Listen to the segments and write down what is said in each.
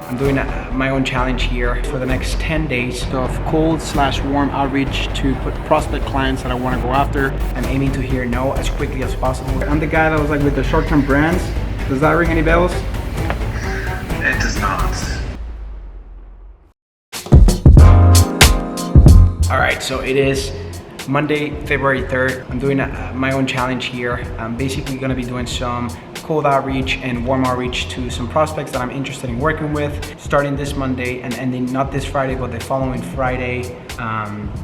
I'm doing my own challenge here for the next 10 days of cold/warm outreach to prospect clients that I want to go after. I'm aiming to hear no as quickly as possible. I'm the guy that was like with the short-term brands. Does that ring any bells? It does not. All right, so it is Monday, February 3rd. I'm doing my own challenge here. I'm basically gonna be doing some cold outreach and warm outreach to some prospects that I'm interested in working with, starting this Monday and ending not this Friday, but the following Friday,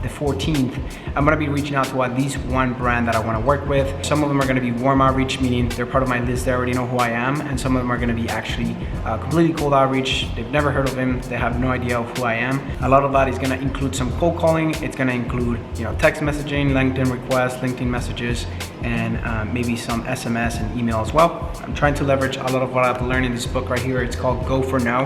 the 14th. I'm gonna be reaching out to at least one brand that I wanna work with. Some of them are gonna be warm outreach, meaning they're part of my list, they already know who I am, and some of them are gonna be actually completely cold outreach. They've never heard of him, they have no idea of who I am. A lot of that is gonna include some cold calling. It's gonna include, text messaging, LinkedIn requests, LinkedIn messages, and maybe some SMS and email as well. I'm trying to leverage a lot of what I've learned in this book right here. It's called Go for No,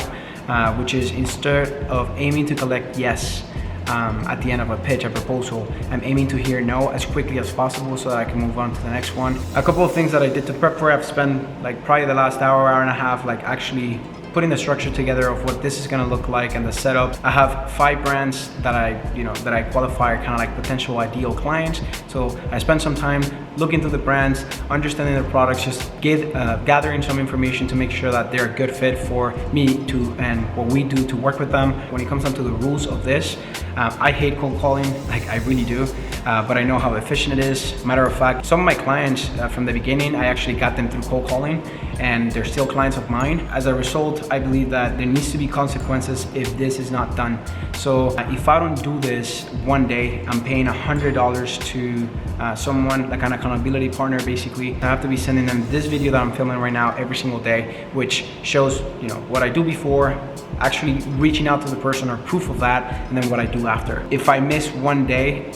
which is instead of aiming to collect yes at the end of a pitch, a proposal, I'm aiming to hear no as quickly as possible so that I can move on to the next one. A couple of things that I did to prep for it, I've spent like probably the last hour and a half like actually putting the structure together of what this is gonna look like and the setup. I have 5 brands that I qualify are kind of like potential ideal clients. So I spent some time looking through the brands, understanding their products, just gathering some information to make sure that they're a good fit for me and what we do to work with them. When it comes down to the rules of this, I hate cold calling, like I really do, but I know how efficient it is. Matter of fact, some of my clients from the beginning, I actually got them through cold calling and they're still clients of mine. As a result, I believe that there needs to be consequences if this is not done. So if I don't do this one day, I'm paying $100 to someone, like an accountability partner basically. I have to be sending them this video that I'm filming right now every single day, which shows what I do before, actually reaching out to the person or proof of that, and then what I do after. If I miss one day,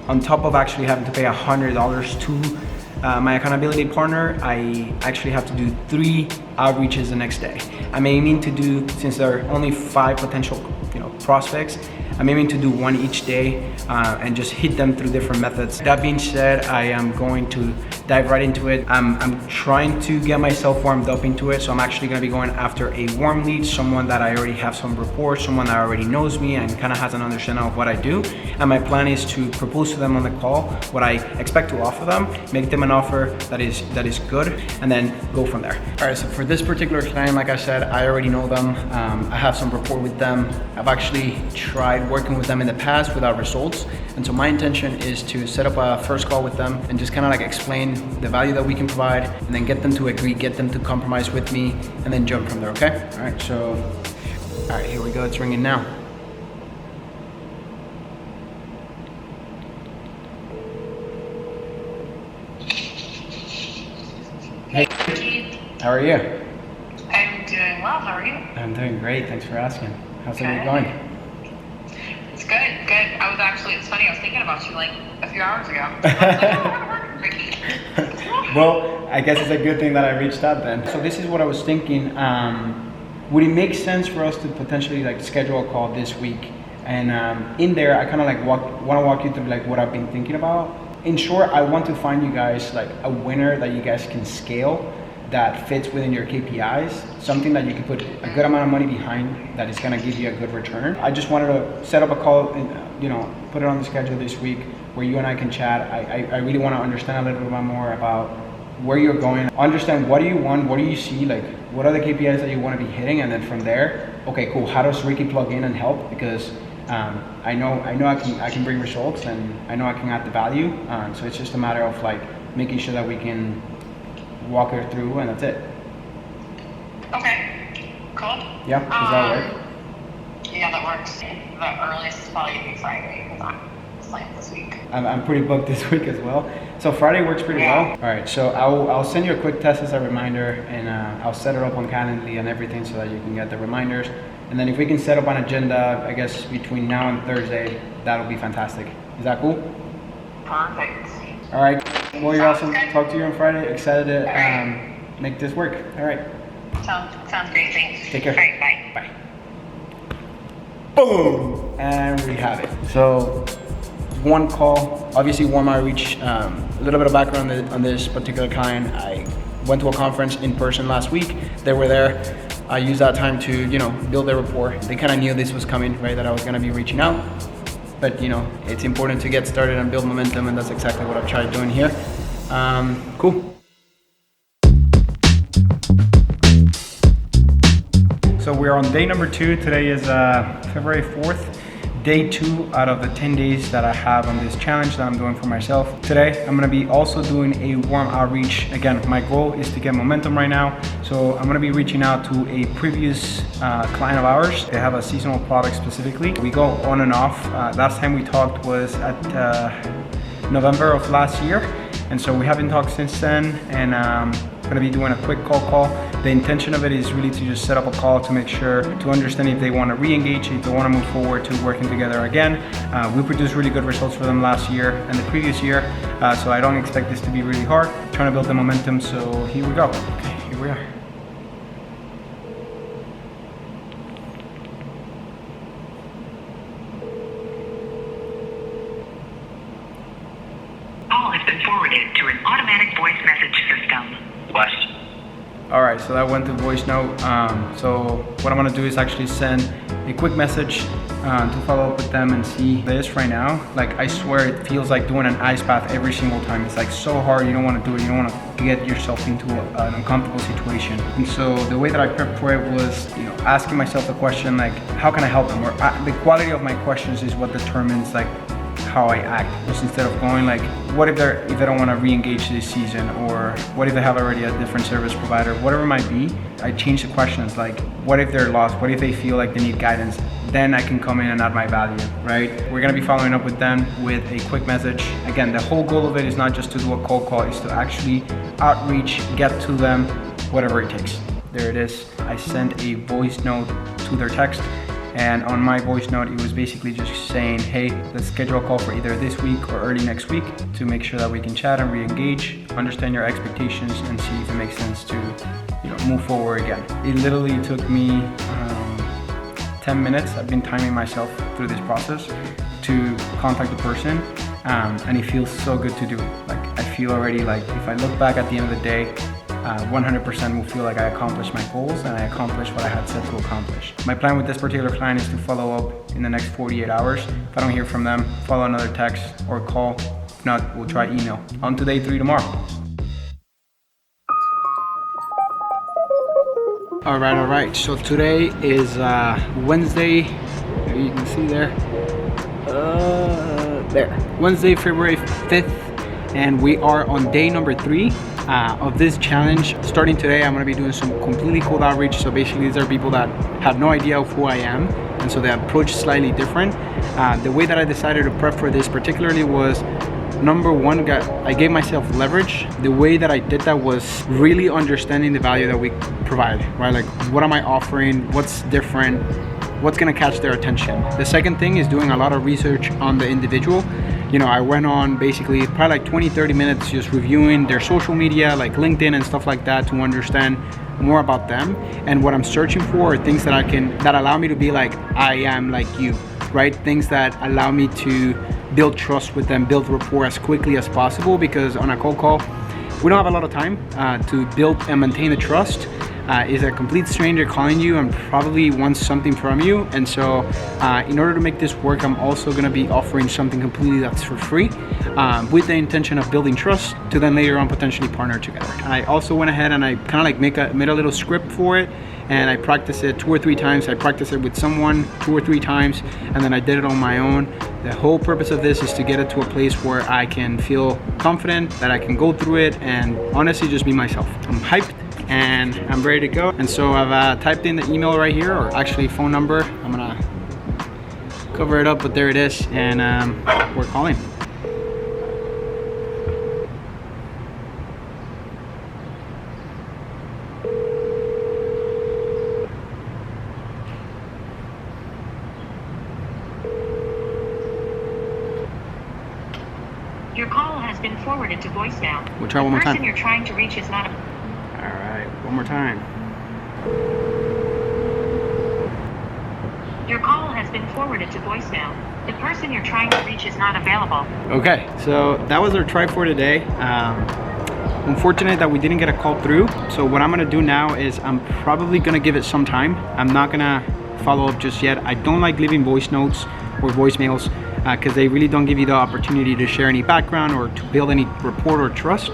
on top of actually having to pay $100 to my accountability partner, I actually have to do 3 outreaches the next day. I'm aiming to do, since there are only 5 potential prospects, I'm aiming to do 1 each day and just hit them through different methods. That being said, I am going to dive right into it. I'm trying to get myself warmed up into it, so I'm actually gonna be going after a warm lead, someone that I already have some rapport, someone that already knows me and kind of has an understanding of what I do. And my plan is to propose to them on the call what I expect to offer them, make them an offer that is good, and then go from there. All right, so for this particular client, like I said, I already know them. I have some rapport with them. I've actually tried working with them in the past without results. And so my intention is to set up a first call with them and just kind of like explain the value that we can provide and then get them to agree, get them to compromise with me, and then jump from there, okay? All right, here we go, it's ringing now. Hey, how are you? I'm doing well, how are you? I'm doing great, thanks for asking. How's everything going? It's good. It's funny, I was thinking about you like a few hours ago. I was like, I want to work with Ricky. Well, I guess it's a good thing that I reached out then. So this is what I was thinking. Would it make sense for us to potentially like schedule a call this week? And in there, I kind of like want to walk you through like what I've been thinking about. In short, I want to find you guys like a winner that you guys can scale, that fits within your KPIs, something that you can put a good amount of money behind that is gonna give you a good return. I just wanted to set up a call and put it on the schedule this week where you and I can chat. I really wanna understand a little bit more about where you're going, understand what do you want, what do you see, like what are the KPIs that you wanna be hitting, and then from there, okay, cool, how does Ricky plug in and help? Because I know I can bring results and I know I can add the value. So it's just a matter of like making sure that we can walk her through, and that's it. Okay, cool. Yeah, does that work? Yeah, that works. The earliest is probably gonna be Friday because I'm slammed this week. I'm pretty booked this week as well. So Friday works pretty well. All right, so I'll send you a quick test as a reminder, and I'll set it up on Calendly and everything so that you can get the reminders. And then if we can set up an agenda, I guess between now and Thursday, that'll be fantastic. Is that cool? Perfect. All right. Well, you're awesome. Talk to you on Friday. Excited to make this work. All right. Sounds great. Thanks. Take care. All right, bye. Bye. Boom. And we have it. So one call, obviously warm outreach. A little bit of background on this particular client. I went to a conference in person last week. They were there. I used that time to, you know, build a rapport. They kind of knew this was coming, right? That I was gonna be reaching out. But you know, it's important to get started and build momentum, and that's exactly what I've tried doing here. Cool. So we're on day number 2. Today is February 4th. Day 2 out of the 10 days that I have on this challenge that I'm doing for myself. Today, I'm gonna be also doing a warm outreach. Again, my goal is to get momentum right now. So I'm gonna be reaching out to a previous client of ours. They have a seasonal product specifically. We go on and off. Last time we talked was at November of last year. And so we haven't talked since then, and I'm gonna be doing a quick call. The intention of it is really to just set up a call to make sure to understand if they want to re-engage, if they want to move forward to working together again. We produced really good results for them last year and the previous year, so I don't expect this to be really hard. I'm trying to build the momentum, so here we go. Okay, here we are. Call has been forwarded to an automatic voice message system. West. All right, so that went to voice note. So what I'm gonna do is actually send a quick message to follow up with them and see this right now. Like, I swear it feels like doing an ice bath every single time. It's like so hard, you don't wanna do it. You don't wanna get yourself into an uncomfortable situation. And so the way that I prepped for it was, you know, asking myself the question, like, how can I help them? Or the quality of my questions is what determines like how I act. Just instead of going like, what if they don't want to re-engage this season, or what if they have already a different service provider, whatever it might be, I change the questions like, what if they're lost? What if they feel like they need guidance? Then I can come in and add my value, right? We're gonna be following up with them with a quick message. Again, the whole goal of it is not just to do a cold call, it's to actually outreach, get to them, whatever it takes. There it is. I sent a voice note to their text. And on my voice note, it was basically just saying, hey, let's schedule a call for either this week or early next week to make sure that we can chat and re-engage, understand your expectations, and see if it makes sense to, you know, move forward again. It literally took me 10 minutes. I've been timing myself through this process to contact the person, and it feels so good to do. Like, I feel already like if I look back at the end of the day, 100% will feel like I accomplished my goals and I accomplished what I had set to accomplish. My plan with this particular client is to follow up in the next 48 hours. If I don't hear from them, follow another text or call. If not, we'll try email. On to day 3 tomorrow. All right. So today is Wednesday. Maybe you can see there. Wednesday, February 5th. And we are on day number 3 of this challenge. Starting today, I'm gonna be doing some completely cold outreach. So basically, these are people that have no idea of who I am, and so the approach is slightly different. The way that I decided to prep for this particularly was, number one, I gave myself leverage. The way that I did that was really understanding the value that we provide, right? Like, what am I offering? What's different? What's gonna catch their attention? The second thing is doing a lot of research on the individual. You know, I went on basically probably like 20-30 minutes just reviewing their social media, like LinkedIn and stuff like that, to understand more about them. And what I'm searching for are things that allow me to be like, I am like you, right? Things that allow me to build trust with them, build rapport as quickly as possible, because on a cold call, we don't have a lot of time to build and maintain the trust. Is a complete stranger calling you and probably wants something from you. And so in order to make this work, I'm also gonna be offering something completely that's for free, with the intention of building trust to then later on potentially partner together. I also went ahead and I kind of like made a little script for it, and I practiced it 2 or 3 times. I practiced it with someone 2 or 3 times, and then I did it on my own. The whole purpose of this is to get it to a place where I can feel confident that I can go through it and honestly just be myself. I'm hyped and I'm ready to go. And so I've typed in the email right here, or actually phone number. I'm gonna cover it up, but there it is, and we're calling. Your call has been forwarded to voicemail. We'll try one more time. The person you're trying to reach is not a... All right, one more time. Your call has been forwarded to voicemail. The person you're trying to reach is not available. Okay, so that was our try for today. Unfortunate that we didn't get a call through. So what I'm gonna do now is I'm probably gonna give it some time. I'm not gonna follow up just yet. I don't like leaving voice notes or voicemails because they really don't give you the opportunity to share any background or to build any rapport or trust.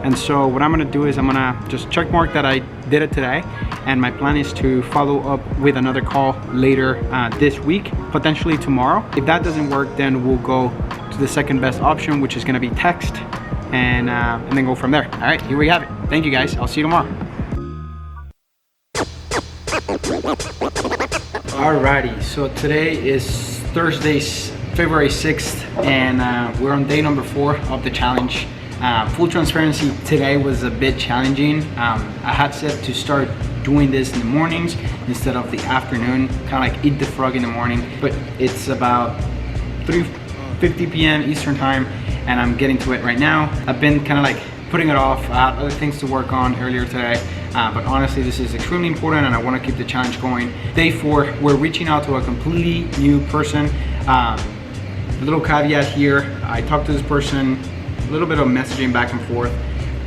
And so what I'm gonna do is I'm gonna just check mark that I did it today, and my plan is to follow up with another call later this week, potentially tomorrow. If that doesn't work, then we'll go to the second best option, which is gonna be text, and then go from there. All right, here we have it. Thank you guys, I'll see you tomorrow. Alrighty, so today is Thursday, February 6th, and we're on day number 4 of the challenge. Full transparency, today was a bit challenging. I had said to start doing this in the mornings instead of the afternoon, kind of like eat the frog in the morning, but it's about 3:50 p.m. Eastern time, and I'm getting to it right now. I've been kind of like putting it off. I had other things to work on earlier today, but honestly, this is extremely important, and I want to keep the challenge going. Day 4, we're reaching out to a completely new person. A little caveat here, I talked to this person, a little bit of messaging back and forth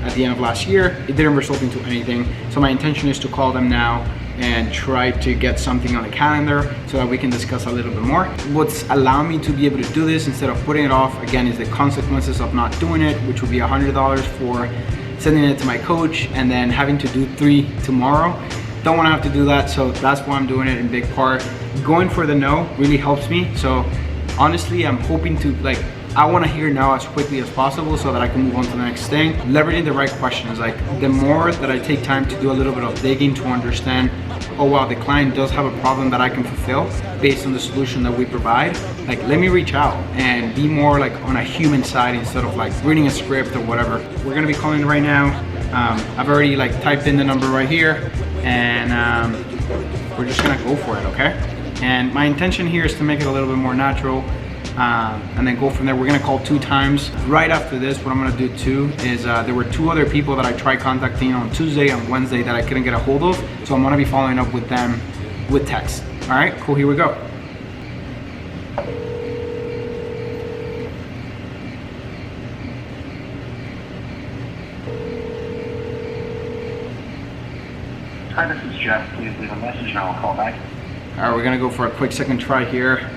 at the end of last year. It didn't result into anything, so my intention is to call them now and try to get something on the calendar so that we can discuss a little bit more. What's allowing me to be able to do this instead of putting it off, again, is the consequences of not doing it, which would be $100 for sending it to my coach and then having to do 3 tomorrow. Don't want to have to do that, so that's why I'm doing it in big part. Going for the no really helps me, so honestly, I'm hoping to, like, I want to hear no as quickly as possible so that I can move on to the next thing. Leveraging the right questions, like the more that I take time to do a little bit of digging to understand, oh wow, the client does have a problem that I can fulfill based on the solution that we provide, like let me reach out and be more like on a human side instead of like reading a script or whatever. We're gonna be calling right now. I've already like typed in the number right here, and we're just gonna go for it, okay? And my intention here is to make it a little bit more natural, and then go from there. We're gonna call 2 times. Right after this, what I'm gonna do too is there were 2 other people that I tried contacting on Tuesday and Wednesday that I couldn't get a hold of, so I'm gonna be following up with them with text. All right, cool, here we go. Hi, this is Jeff. Please leave a message and I will call back. All right, we're gonna go for a quick second try here.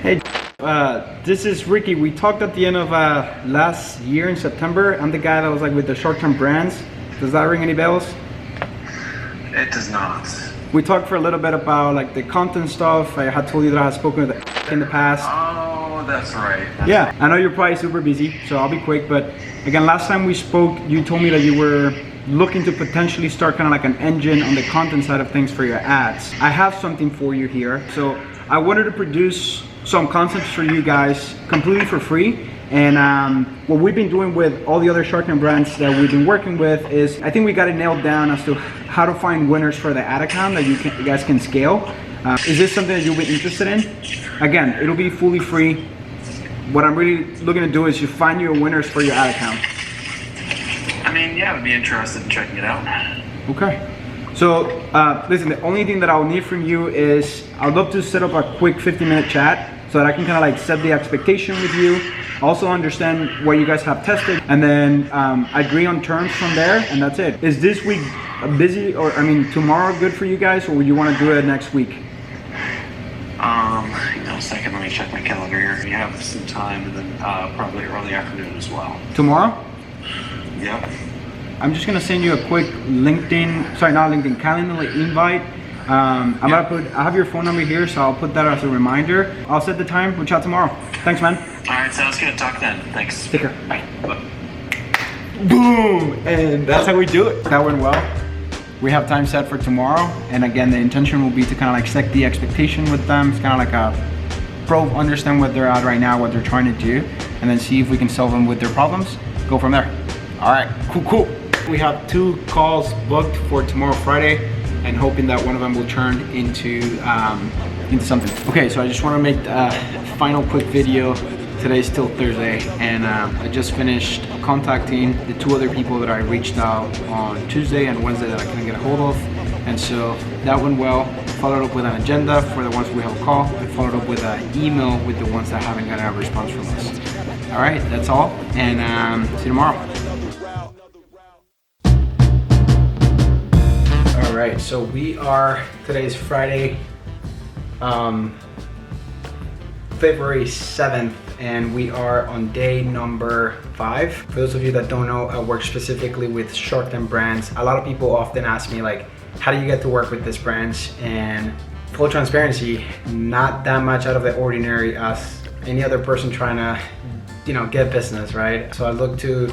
Hey, this is Ricky. We talked at the end of last year in September. I'm the guy that was like with the short-term brands. Does that ring any bells? It does not. We talked for a little bit about like the content stuff. I had told you that I had spoken with in the past. Oh, that's right. Yeah, I know you're probably super busy, so I'll be quick. But again, last time we spoke, you told me that you were looking to potentially start kind of like an engine on the content side of things for your ads. I have something for you here. So I wanted to produce some concepts for you guys completely for free. And what we've been doing with all the other Shark Tank brands that we've been working with is, I think we got it nailed down as to how to find winners for the ad account that you guys can scale. Is this something that you'll be interested in? Again, it'll be fully free. What I'm really looking to do is just find you winners for your ad account. I mean, yeah, I would be interested in checking it out. Okay. So, listen, the only thing that I'll need from you is, I'd love to set up a quick 15-minute chat so that I can kind of like set the expectation with you, also understand what you guys have tested, and then agree on terms from there, and that's it. Is this week busy, or I mean, tomorrow good for you guys, or would you want to do it next week? Hang on a second, let me check my calendar here. You have some time, and then probably early afternoon as well. Tomorrow? Yep. I'm just gonna send you a quick Calendly invite. I have your phone number here, so I'll put that as a reminder. I'll set the time, we'll chat tomorrow. Thanks, man. All right, sounds good. Talk then. Thanks. Take care, bye. Boom, and that's how we do it. That went well. We have time set for tomorrow, and again, the intention will be to kind of like set the expectation with them. It's kind of like a probe, understand what they're at right now, what they're trying to do, and then see if we can solve them with their problems. Go from there. All right, cool. We have 2 calls booked for tomorrow, Friday, and hoping that one of them will turn into something. Okay, so I just want to make a final quick video. Today's still Thursday, and I just finished contacting the 2 other people that I reached out on Tuesday and Wednesday that I couldn't get a hold of, and so that went well. followed up with an agenda for the ones we have called. I followed up with an email with the ones that haven't gotten a response from us. All right, that's all, and see you tomorrow. All right, so today's Friday, February 7th, and we are on day number 5. For those of you that don't know, I work specifically with short-term brands. A lot of people often ask me, like, how do you get to work with these brands? And full transparency, not that much out of the ordinary as any other person trying to, get business, right? So I look to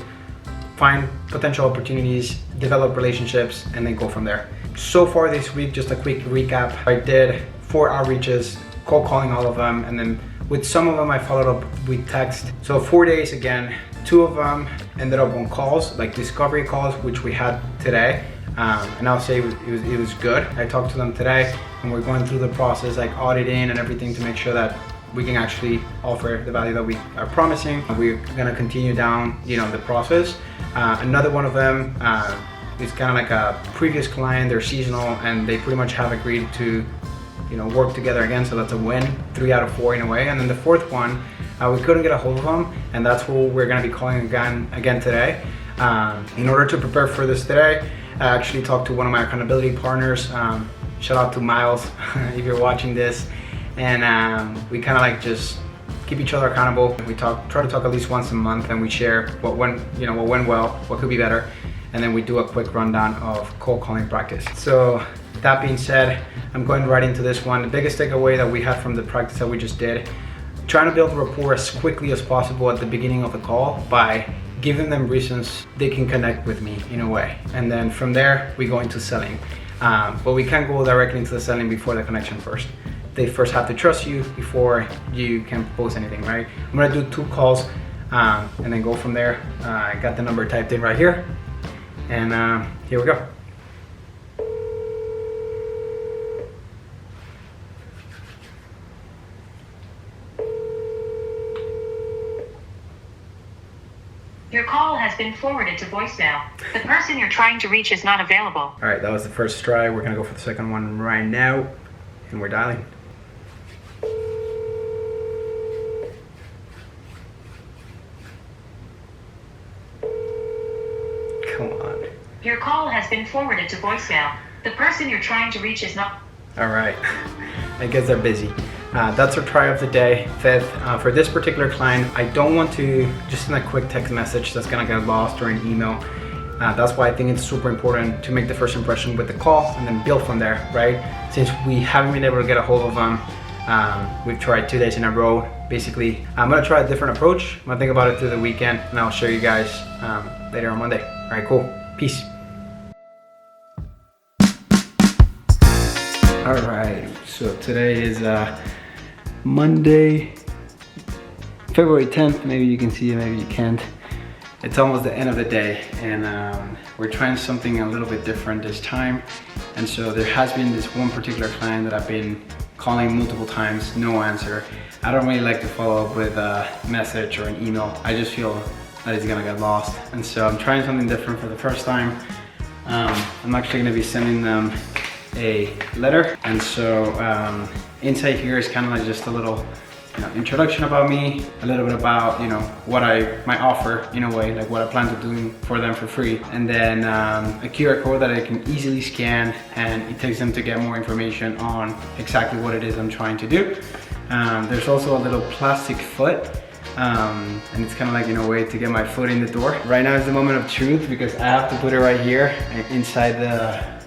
find potential opportunities, develop relationships, and then go from there. So far this week, just a quick recap. I did 4 outreaches, cold calling all of them, and then with some of them I followed up with text. So 4 days again, 2 of them ended up on calls, like discovery calls, which we had today. And I'll say it was good. I talked to them today, and we're going through the process, like auditing and everything, to make sure that we can actually offer the value that we are promising. We're gonna continue down, the process. Another one of them is kind of like a previous client. They're seasonal, and they pretty much have agreed to work together again, so that's a win, 3 out of 4 in a way. And then the 4th one, we couldn't get a hold of them, and that's who we're gonna be calling again today. In order to prepare for this today, I actually talked to one of my accountability partners. Shout out to Miles if you're watching this. And we kind of like just keep each other accountable. We try to talk at least once a month, and we share what went well, what could be better, and then we do a quick rundown of cold calling practice. So that being said, I'm going right into this one. The biggest takeaway that we had from the practice that we just did, trying to build rapport as quickly as possible at the beginning of the call by giving them reasons they can connect with me in a way. And then from there, we go into selling. But we can't go directly into the selling before the connection first. They first have to trust you before you can propose anything, right? I'm gonna do 2 calls and then go from there. I got the number typed in right here, and here we go. Your call has been forwarded to voicemail. The person you're trying to reach is not available. All right, that was the first try. We're gonna go for the second one right now, and we're dialing. Come on. Your call has been forwarded to voicemail. The person you're trying to reach is not... All right, I guess they're busy. That's our try of the day, 5th. For this particular client, I don't want to just send a quick text message that's gonna get lost or an email. That's why I think it's super important to make the first impression with the call and then build from there, right? Since we haven't been able to get a hold of them, we've tried 2 days in a row. Basically, I'm gonna try a different approach. I'm gonna think about it through the weekend, and I'll show you guys later on Monday. All right, cool, peace. All right, so today is Monday, February 10th. Maybe you can see it, maybe you can't. It's almost the end of the day, and we're trying something a little bit different this time. And so there has been this one particular client that I've been calling multiple times, no answer. I don't really like to follow up with a message or an email. I just feel that it's gonna get lost. And so I'm trying something different for the first time. I'm actually gonna be sending them a letter. And so inside here is kind of like just a little introduction about me, a little bit about what I might offer in a way, like what I plan to do for them for free, and then a QR code that I can easily scan, and it takes them to get more information on exactly what it is I'm trying to do. There's also a little plastic foot, and it's kind of like a way to get my foot in the door. Right now is the moment of truth because I have to put it right here inside the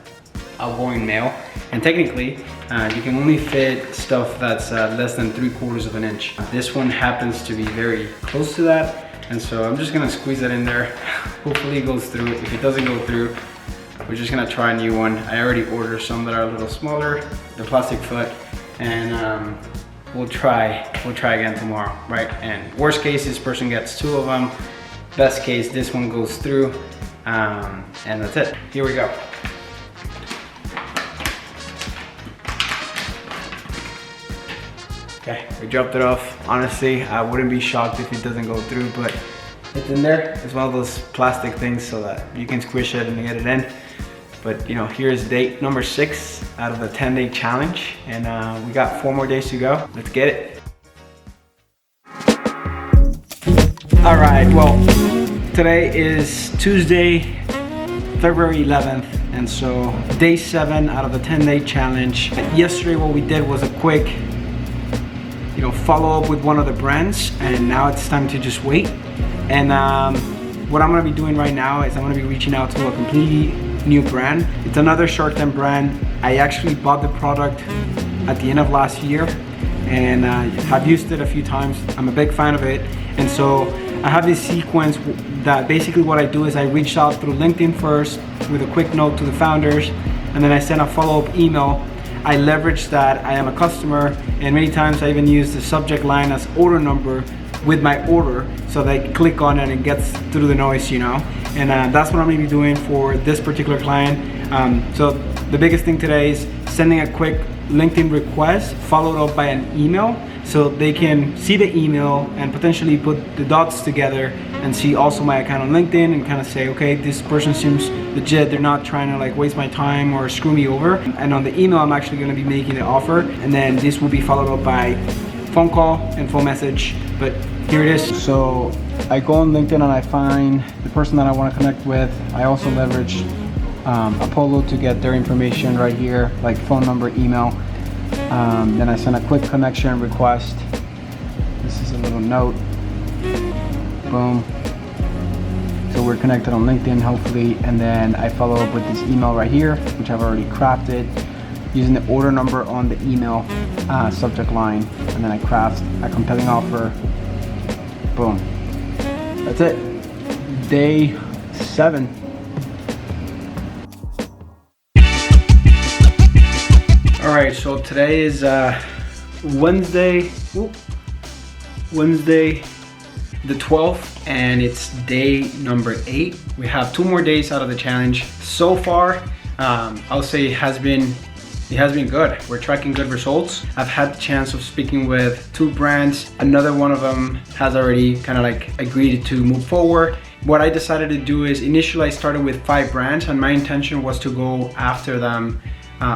outgoing mail, and technically you can only fit stuff that's less than 3/4 of an inch. This one happens to be very close to that, and so I'm just gonna squeeze that in there. Hopefully it goes through. If it doesn't go through, we're just gonna try a new one. I already ordered some that are a little smaller, the plastic foot, and we'll try again tomorrow, right? And worst case, this person gets 2 of them. Best case, this one goes through, and that's it. Here we go. Okay, we dropped it off. Honestly, I wouldn't be shocked if it doesn't go through, but it's in there. It's one of those plastic things so that you can squish it and get it in. But you know, here's day number 6 out of the 10-day challenge, and we got 4 more days to go. Let's get it. All right, well, today is Tuesday, February 11th, and so day 7 out of the 10-day challenge. Yesterday, what we did was a quick, follow up with one of the brands, and now it's time to just wait. And what I'm gonna be doing right now is I'm gonna be reaching out to a completely new brand. It's another Shark Tank brand. I actually bought the product at the end of last year, and have used it a few times. I'm a big fan of it, and so I have this sequence that basically what I do is I reach out through LinkedIn first with a quick note to the founders, and then I send a follow-up email. I leverage that I am a customer, and many times I even use the subject line as order number with my order, so they click on it and it gets through the noise, and that's what I'm gonna be doing for this particular client. So the biggest thing today is sending a quick LinkedIn request followed up by an email, so they can see the email and potentially put the dots together and see also my account on LinkedIn and kind of say, okay, this person seems legit, they're not trying to like waste my time or screw me over. And on the email, I'm actually gonna be making the offer, and then this will be followed up by phone call and phone message. But here it is. So I go on LinkedIn and I find the person that I want to connect with. I also leverage Apollo to get their information right here, like phone number, email. Then I send a quick connection request. This is a little note. Boom. So we're connected on LinkedIn, hopefully, and then I follow up with this email right here, which I've already crafted, using the order number on the email subject line, and then I craft a compelling offer. Boom. That's it. Day 7. All right, so today is Wednesday the 12th, and it's day number 8. We have 2 more days out of the challenge. So far, I'll say it has been good. We're tracking good results. I've had the chance of speaking with 2 brands. Another one of them has already kind of like agreed to move forward. What I decided to do is initially I started with 5 brands, and my intention was to go after them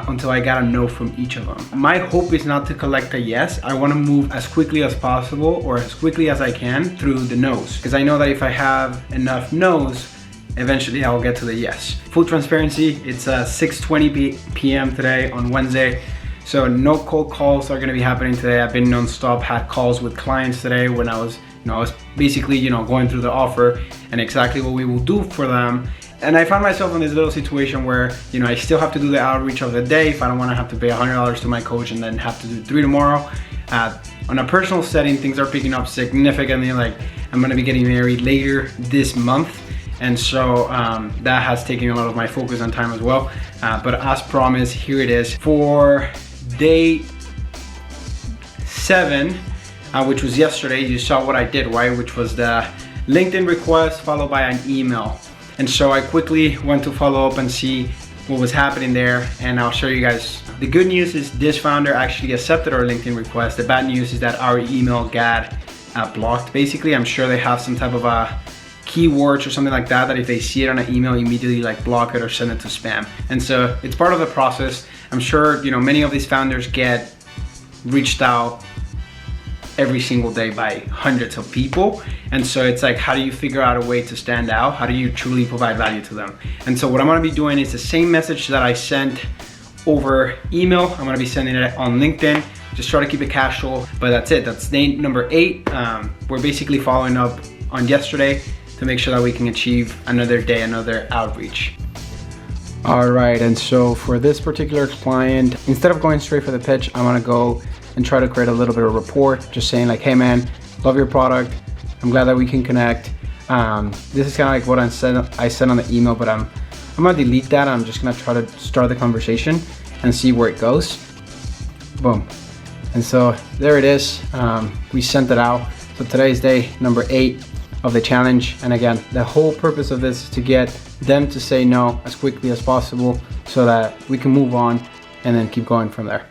until I got a no from each of them. My hope is not to collect a yes. I want to move as quickly as possible, or as quickly as I can, through the no's, because I know that if I have enough no's, eventually I'll get to the yes. Full transparency, it's 6:20 p.m. today on Wednesday, so no cold calls are gonna be happening today. I've been non-stop, had calls with clients today when I was basically, going through the offer and exactly what we will do for them. And I found myself in this little situation where, I still have to do the outreach of the day if I don't wanna have to pay $100 to my coach and then have to do 3 tomorrow. On a personal setting, things are picking up significantly. Like, I'm gonna be getting married later this month. And so that has taken a lot of my focus and time as well. But as promised, here it is. For day 7, which was yesterday, you saw what I did, right? Which was the LinkedIn request followed by an email. And so I quickly went to follow up and see what was happening there, and I'll show you guys. The good news is this founder actually accepted our LinkedIn request. The bad news is that our email got blocked. Basically, I'm sure they have some type of a keywords or something like that, that if they see it on an email, immediately like block it or send it to spam. And so it's part of the process. I'm sure, many of these founders get reached out every single day by hundreds of people. And so it's like, how do you figure out a way to stand out? How do you truly provide value to them? And so what I'm gonna be doing is the same message that I sent over email, I'm gonna be sending it on LinkedIn. Just try to keep it casual, but that's it. That's day number 8. We're basically following up on yesterday to make sure that we can achieve another day, another outreach. All right, and so for this particular client, instead of going straight for the pitch, I'm gonna go and try to create a little bit of rapport, just saying like, hey man, love your product. I'm glad that we can connect. This is kind of like what I said on the email, but I'm gonna delete that. I'm just gonna try to start the conversation and see where it goes. Boom. And so there it is. We sent it out. So today's day number 8 of the challenge. And again, the whole purpose of this is to get them to say no as quickly as possible so that we can move on and then keep going from there.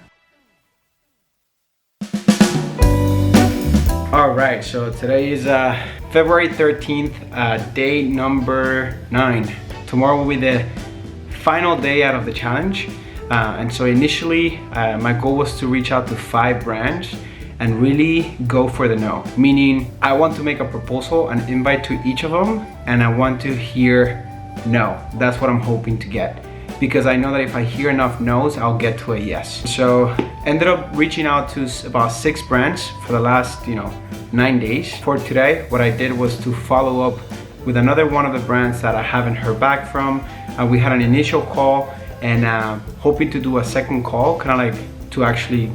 All right, so today is February 13th, day number 9. Tomorrow will be the final day out of the challenge. And so initially, my goal was to reach out to 5 brands and really go for the no. Meaning, I want to make a proposal, an invite to each of them, and I want to hear no. That's what I'm hoping to get. Because I know that if I hear enough no's, I'll get to a yes. So ended up reaching out to about 6 brands for the last 9 days. For today, what I did was to follow up with another one of the brands that I haven't heard back from. We had an initial call and hoping to do a second call, kind of like to actually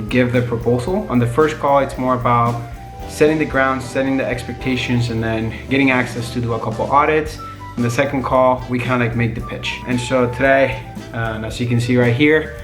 give the proposal. On the first call, it's more about setting the ground, setting the expectations, and then getting access to do a couple audits. In the second call, we kind of like make the pitch. And so today, as you can see right here,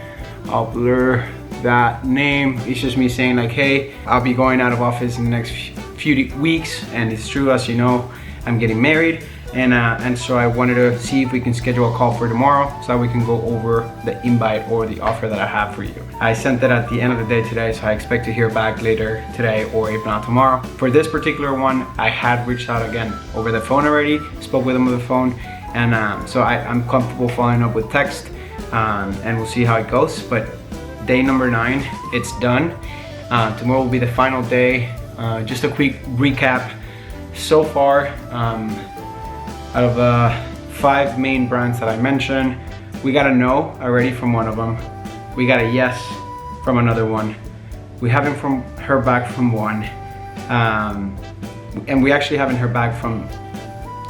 I'll blur that name. It's just me saying like, hey, I'll be going out of office in the next few weeks. And it's true, as you know, I'm getting married. And so I wanted to see if we can schedule a call for tomorrow so that we can go over the invite or the offer that I have for you. I sent that at the end of the day today, so I expect to hear back later today or if not tomorrow. For this particular one, I had reached out again over the phone already, spoke with them over the phone, and so I'm comfortable following up with text, and we'll see how it goes. But day number 9, it's done. Tomorrow will be the final day. Just a quick recap. So far, out of the 5 main brands that I mentioned, we got a no already from one of them. We got a yes from another one. We haven't heard back from one. And we actually haven't heard back from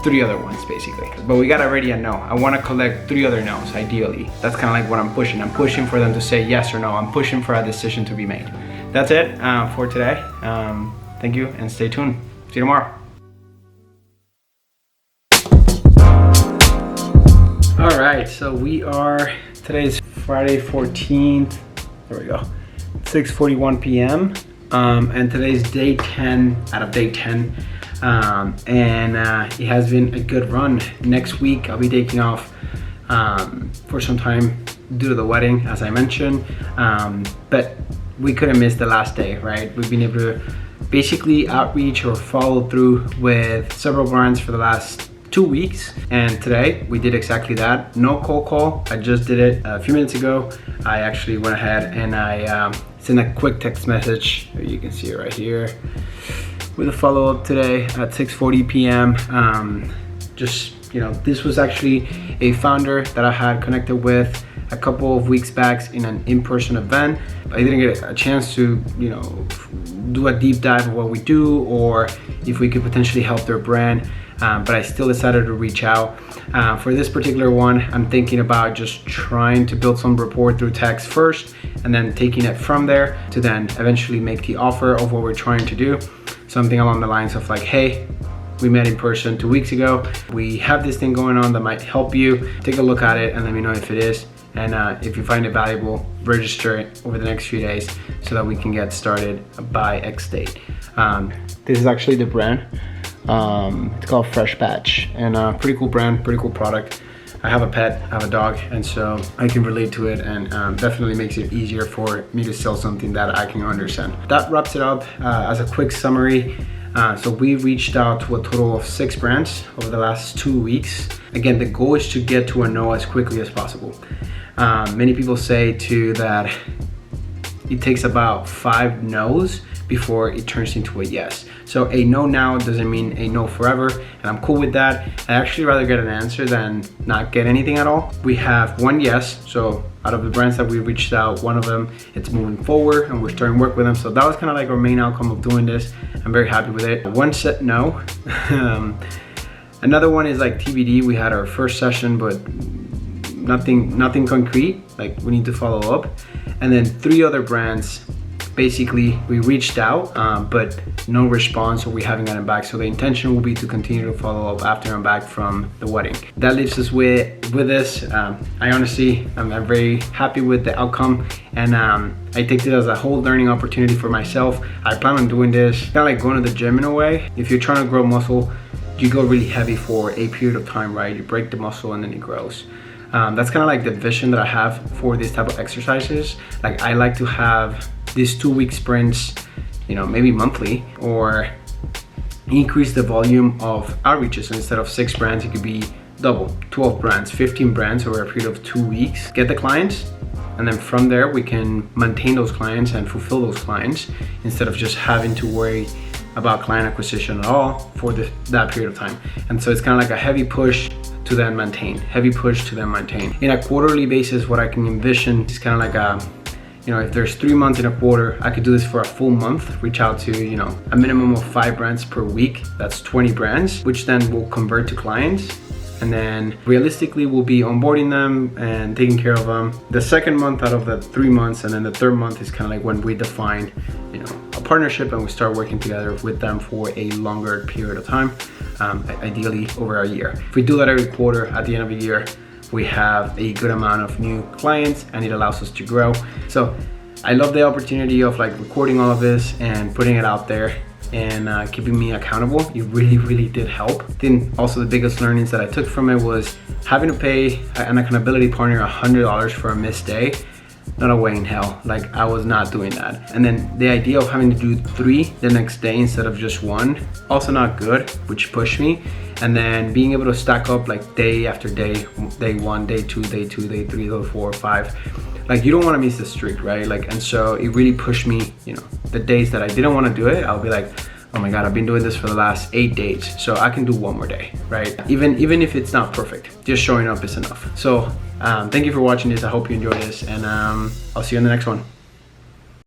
3 other ones basically. But we got already a no. I want to collect 3 other no's ideally. That's kind of like what I'm pushing. I'm pushing for them to say yes or no. I'm pushing for a decision to be made. That's it for today. Thank you and stay tuned. See you tomorrow. All right, so today's Friday 14th, there we go, 6:41 p.m. And today's day 10 out of day 10. And it has been a good run. Next week, I'll be taking off for some time due to the wedding, as I mentioned. But we couldn't miss the last day, right? We've been able to basically outreach or follow through with several brands for the last 2 weeks, and today we did exactly that. No cold call, I just did it a few minutes ago. I actually went ahead and I sent a quick text message, you can see it right here, with a follow-up today at 6:40 p.m. This was actually a founder that I had connected with a couple of weeks back in an in-person event. I didn't get a chance to do a deep dive of what we do or if we could potentially help their brand. But I still decided to reach out. For this particular one, I'm thinking about just trying to build some rapport through text first and then taking it from there to then eventually make the offer of what we're trying to do. Something along the lines of like, hey, we met in person 2 weeks ago. We have this thing going on that might help you. Take a look at it and let me know if it is. And if you find it valuable, register it over the next few days so that we can get started by X date. This is actually the brand. It's called Fresh Batch, and pretty cool brand, pretty cool product. I have a pet, I have a dog, and so I can relate to it, and definitely makes it easier for me to sell something that I can understand. That wraps it up as a quick summary. So we reached out to a total of 6 brands over the last 2 weeks. Again, the goal is to get to a no as quickly as possible. Many people say too that it takes about 5 no's before it turns into a yes. So a no now doesn't mean a no forever, and I'm cool with that. I actually rather get an answer than not get anything at all. We have 1 yes, so out of the brands that we reached out, one of them, it's moving forward and we're starting work with them. So that was kind of like our main outcome of doing this. I'm very happy with it. 1 said no. Another one is like TBD. We had our first session, but nothing concrete, like we need to follow up. And then 3 other brands, basically we reached out, but no response, or we haven't gotten back. So the intention will be to continue to follow up after I'm back from the wedding. That leaves us with this. I honestly, I'm very happy with the outcome, and I take it as a whole learning opportunity for myself. I plan on doing this, kind of like going to the gym in a way. If you're trying to grow muscle, you go really heavy for a period of time, right? You break the muscle and then it grows. That's kind of like the vision that I have for this type of exercises. Like I like to have these 2-week sprints, maybe monthly, or increase the volume of outreaches. So instead of 6 brands, it could be double, 12 brands, 15 brands over a period of 2 weeks, get the clients, and then from there we can maintain those clients and fulfill those clients instead of just having to worry about client acquisition at all for that period of time. And so it's kind of like a heavy push to then maintain, heavy push to then maintain. In a quarterly basis, what I can envision is kind of like a, you know, if there's 3 months in a quarter, I could do this for a full month, reach out to, you know, a minimum of 5 brands per week. That's 20 brands, which then will convert to clients. And then realistically we'll be onboarding them and taking care of them the second month out of the 3 months, and then the third month is kind of like when we define, you know, a partnership and we start working together with them for a longer period of time, ideally over a year. If we do that every quarter, at the end of the year we have a good amount of new clients and it allows us to grow. So I love the opportunity of like recording all of this and putting it out there and keeping me accountable. It really did help. I think also the biggest learnings that I took from it was having to pay an accountability partner $100 for a missed day. Not a way in hell. Like, I was not doing that. And then the idea of having to do 3 the next day instead of just 1, also not good, which pushed me. And then being able to stack up like day after day, day 1, day 2, day 2, day 3, day 4, 5. Like, you don't want to miss the streak, right? Like, and so it really pushed me, you know, the days that I didn't want to do it, I'll be like, oh my God, I've been doing this for the last 8 days, so I can do 1 more day, right? Even if it's not perfect, just showing up is enough. So thank you for watching this. I hope you enjoyed this, and I'll see you in the next one.